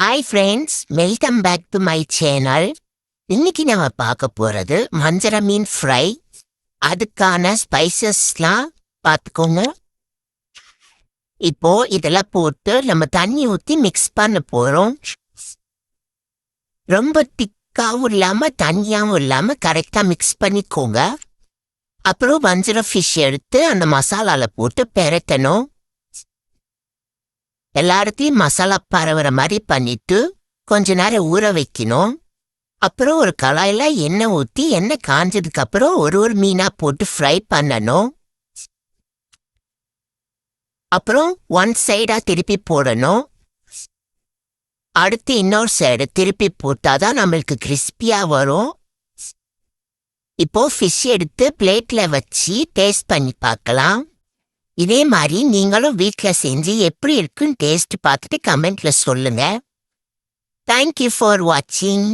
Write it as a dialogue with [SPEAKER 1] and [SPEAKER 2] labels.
[SPEAKER 1] Hi friends, welcome back to my channel. இன்னைக்கு நம்ம பார்க்க போறது வஞ்சர மீன் ஃப்ரை. அதுக்கான ஸ்பைசஸ்லாம் பார்த்துக்கோங்க. இப்போ இதெல்லாம் போட்டு நம்ம தண்ணி ஊற்றி மிக்ஸ் பண்ண போறோம். ரொம்ப திக்காவும் இல்லாம தண்ணியாவும் இல்லாம கரெக்டா மிக்ஸ் பண்ணிக்கோங்க. அப்புறம் வஞ்சர ஃபிஷ் எடுத்து அந்த மசாலால போட்டு பெரட்டணும். எல்லாத்தையும் மசாலா பரவுற மாதிரி பண்ணிட்டு கொஞ்ச நேரம் ஊற வைக்கணும். அப்புறம் ஒரு கடாயில எண்ணெய் ஊற்றி எண்ணெய் காஞ்சதுக்கு அப்புறம் ஒரு மீனா போட்டு ஃப்ரை பண்ணணும். அப்புறம் ஒன் சைடா திருப்பி போடணும். அடுத்து இன்னொரு சைடு திருப்பி போட்டாதான் நம்மளுக்கு கிறிஸ்பியா வரும். இப்போ ஃபிஷ் எடுத்து பிளேட்ல வச்சு டேஸ்ட் பண்ணி பார்க்கலாம். இதே மாதிரி நீங்களும் வீட்டில் செஞ்சு எப்படி இருக்குன்னு டேஸ்ட் பார்த்துட்டு கமெண்ட்ல சொல்லுங்க. தேங்க்யூ ஃபார் வாட்சிங்.